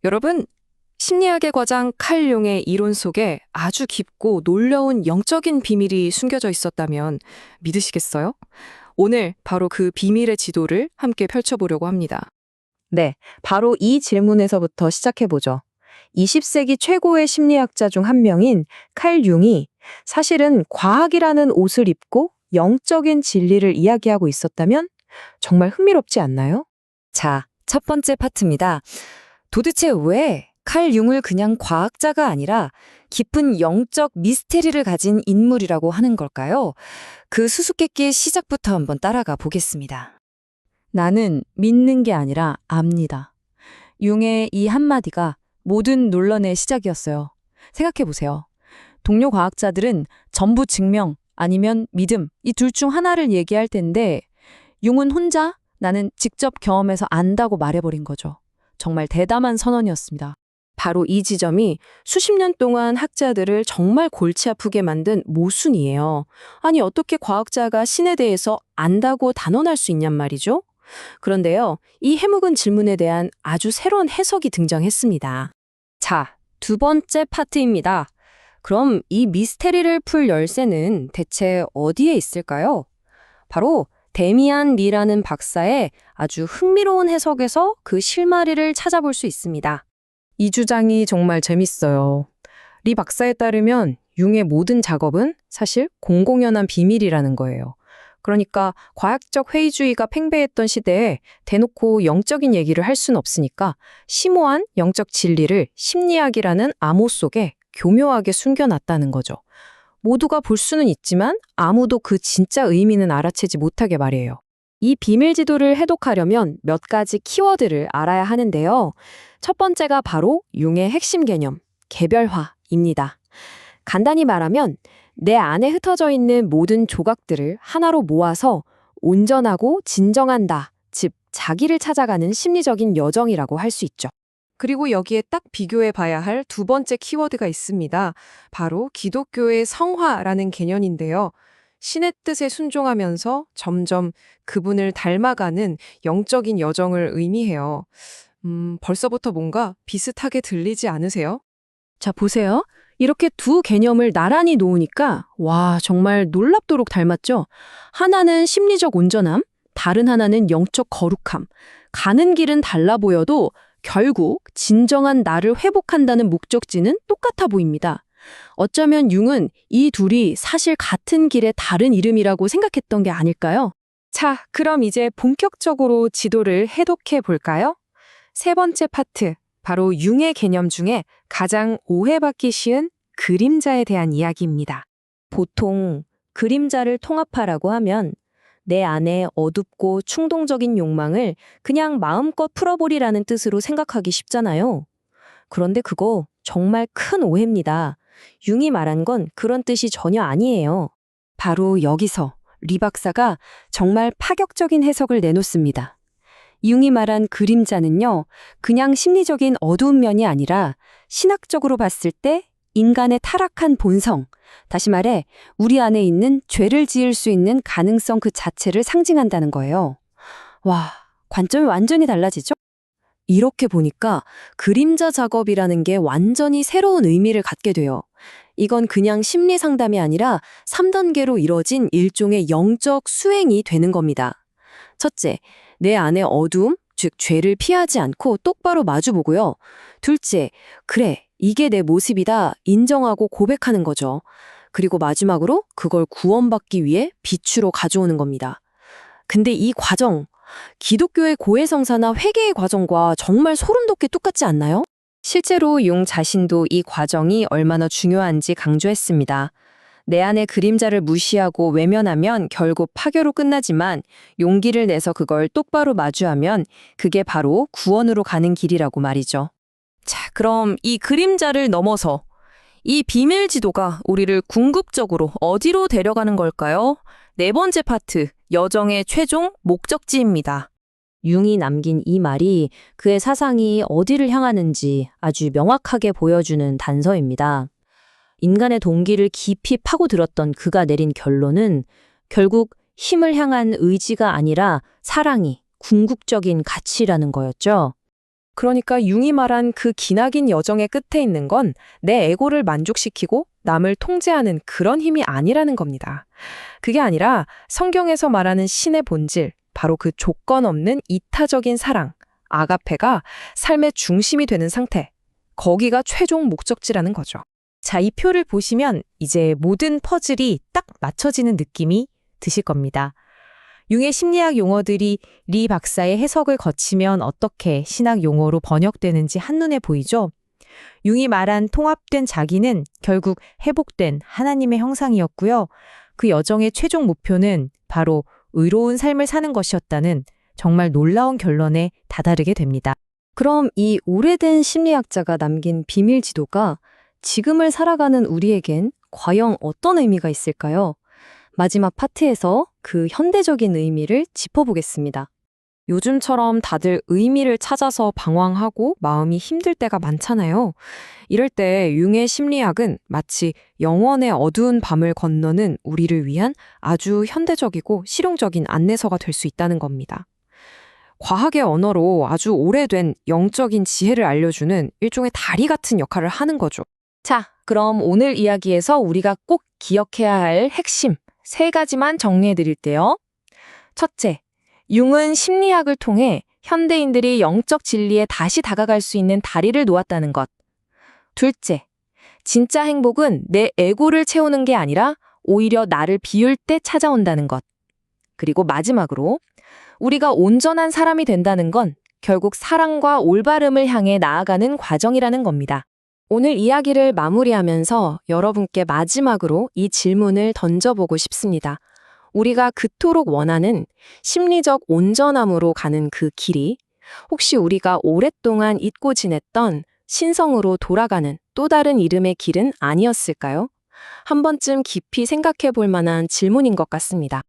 여러분, 심리학의 과장 칼 융의 이론 속에 아주 깊고 놀라운 영적인 비밀이 숨겨져 있었다면 믿으시겠어요? 오늘 바로 그 비밀의 지도를 함께 펼쳐보려고 합니다. 네, 바로 이 질문에서부터 시작해보죠. 20세기 최고의 심리학자 중 한 명인 칼 융이 사실은 과학이라는 옷을 입고 영적인 진리를 이야기하고 있었다면 정말 흥미롭지 않나요? 자, 첫 번째 파트입니다. 도대체 왜 칼 융을 그냥 과학자가 아니라 깊은 영적 미스테리를 가진 인물이라고 하는 걸까요? 그 수수께끼의 시작부터 한번 따라가 보겠습니다. 나는 믿는 게 아니라 압니다. 융의 이 한마디가 모든 논란의 시작이었어요. 생각해보세요. 동료 과학자들은 전부 증명 아니면 믿음 이 둘 중 하나를 얘기할 텐데 융은 혼자 나는 직접 경험해서 안다고 말해버린 거죠. 정말 대담한 선언이었습니다. 바로 이 지점이 수십 년 동안 학자들을 정말 골치 아프게 만든 모순이에요. 아니, 어떻게 과학자가 신에 대해서 안다고 단언할 수 있냔 말이죠? 그런데요, 이 해묵은 질문에 대한 아주 새로운 해석이 등장했습니다. 자, 두 번째 파트입니다. 그럼 이 미스테리를 풀 열쇠는 대체 어디에 있을까요? 바로 데미안 리라는 박사의 아주 흥미로운 해석에서 그 실마리를 찾아볼 수 있습니다. 이 주장이 정말 재밌어요. 리 박사에 따르면 융의 모든 작업은 사실 공공연한 비밀이라는 거예요. 그러니까 과학적 회의주의가 팽배했던 시대에 대놓고 영적인 얘기를 할 수는 없으니까 심오한 영적 진리를 심리학이라는 암호 속에 교묘하게 숨겨놨다는 거죠. 모두가 볼 수는 있지만 아무도 그 진짜 의미는 알아채지 못하게 말이에요. 이 비밀 지도를 해독하려면 몇 가지 키워드를 알아야 하는데요. 첫 번째가 바로 융의 핵심 개념, 개별화입니다. 간단히 말하면 내 안에 흩어져 있는 모든 조각들을 하나로 모아서 온전하고 진정한 나, 즉 자기를 찾아가는 심리적인 여정이라고 할 수 있죠. 그리고 여기에 딱 비교해 봐야 할 두 번째 키워드가 있습니다. 바로 기독교의 성화라는 개념인데요. 신의 뜻에 순종하면서 점점 그분을 닮아가는 영적인 여정을 의미해요. 벌써부터 뭔가 비슷하게 들리지 않으세요? 자, 보세요. 이렇게 두 개념을 나란히 놓으니까 와, 정말 놀랍도록 닮았죠? 하나는 심리적 온전함, 다른 하나는 영적 거룩함. 가는 길은 달라 보여도 결국 진정한 나를 회복한다는 목적지는 똑같아 보입니다. 어쩌면 융은 이 둘이 사실 같은 길의 다른 이름이라고 생각했던 게 아닐까요? 자, 그럼 이제 본격적으로 지도를 해독해 볼까요? 세 번째 파트, 바로 융의 개념 중에 가장 오해받기 쉬운 그림자에 대한 이야기입니다. 보통 그림자를 통합하라고 하면 내 안에 어둡고 충동적인 욕망을 그냥 마음껏 풀어버리라는 뜻으로 생각하기 쉽잖아요. 그런데 그거 정말 큰 오해입니다. 융이 말한 건 그런 뜻이 전혀 아니에요. 바로 여기서 리 박사가 정말 파격적인 해석을 내놓습니다. 융이 말한 그림자는요, 그냥 심리적인 어두운 면이 아니라 신학적으로 봤을 때 인간의 타락한 본성, 다시 말해 우리 안에 있는 죄를 지을 수 있는 가능성 그 자체를 상징한다는 거예요. 와, 관점이 완전히 달라지죠? 이렇게 보니까 그림자 작업이라는 게 완전히 새로운 의미를 갖게 돼요. 이건 그냥 심리 상담이 아니라 3단계로 이뤄진 일종의 영적 수행이 되는 겁니다. 첫째, 내 안의 어두움, 즉 죄를 피하지 않고 똑바로 마주보고요. 둘째, 그래, 이게 내 모습이다 인정하고 고백하는 거죠. 그리고 마지막으로 그걸 구원받기 위해 빛으로 가져오는 겁니다. 근데 이 과정, 기독교의 고해성사나 회개의 과정과 정말 소름 돋게 똑같지 않나요? 실제로 융 자신도 이 과정이 얼마나 중요한지 강조했습니다. 내 안의 그림자를 무시하고 외면하면 결국 파괴로 끝나지만 용기를 내서 그걸 똑바로 마주하면 그게 바로 구원으로 가는 길이라고 말이죠. 자, 그럼 이 그림자를 넘어서 이 비밀 지도가 우리를 궁극적으로 어디로 데려가는 걸까요? 네 번째 파트, 여정의 최종 목적지입니다. 융이 남긴 이 말이 그의 사상이 어디를 향하는지 아주 명확하게 보여주는 단서입니다. 인간의 동기를 깊이 파고들었던 그가 내린 결론은 결국 힘을 향한 의지가 아니라 사랑이 궁극적인 가치라는 거였죠. 그러니까 융이 말한 그 기나긴 여정의 끝에 있는 건 내 에고를 만족시키고 남을 통제하는 그런 힘이 아니라는 겁니다. 그게 아니라 성경에서 말하는 신의 본질, 바로 그 조건 없는 이타적인 사랑, 아가페가 삶의 중심이 되는 상태, 거기가 최종 목적지라는 거죠. 자, 이 표를 보시면 이제 모든 퍼즐이 딱 맞춰지는 느낌이 드실 겁니다. 융의 심리학 용어들이 리 박사의 해석을 거치면 어떻게 신학 용어로 번역되는지 한눈에 보이죠? 융이 말한 통합된 자기는 결국 회복된 하나님의 형상이었고요. 그 여정의 최종 목표는 바로 의로운 삶을 사는 것이었다는 정말 놀라운 결론에 다다르게 됩니다. 그럼 이 오래된 심리학자가 남긴 비밀 지도가 지금을 살아가는 우리에겐 과연 어떤 의미가 있을까요? 마지막 파트에서 그 현대적인 의미를 짚어보겠습니다. 요즘처럼 다들 의미를 찾아서 방황하고 마음이 힘들 때가 많잖아요. 이럴 때 융의 심리학은 마치 영원의 어두운 밤을 건너는 우리를 위한 아주 현대적이고 실용적인 안내서가 될 수 있다는 겁니다. 과학의 언어로 아주 오래된 영적인 지혜를 알려주는 일종의 다리 같은 역할을 하는 거죠. 자, 그럼 오늘 이야기에서 우리가 꼭 기억해야 할 핵심 3가지만 정리해 드릴게요. 첫째, 융은 심리학을 통해 현대인들이 영적 진리에 다시 다가갈 수 있는 다리를 놓았다는 것. 둘째, 진짜 행복은 내 에고를 채우는 게 아니라 오히려 나를 비울 때 찾아온다는 것. 그리고 마지막으로, 우리가 온전한 사람이 된다는 건 결국 사랑과 올바름을 향해 나아가는 과정이라는 겁니다. 오늘 이야기를 마무리하면서 여러분께 마지막으로 이 질문을 던져보고 싶습니다. 우리가 그토록 원하는 심리적 온전함으로 가는 그 길이 혹시 우리가 오랫동안 잊고 지냈던 신성으로 돌아가는 또 다른 이름의 길은 아니었을까요? 한 번쯤 깊이 생각해 볼 만한 질문인 것 같습니다.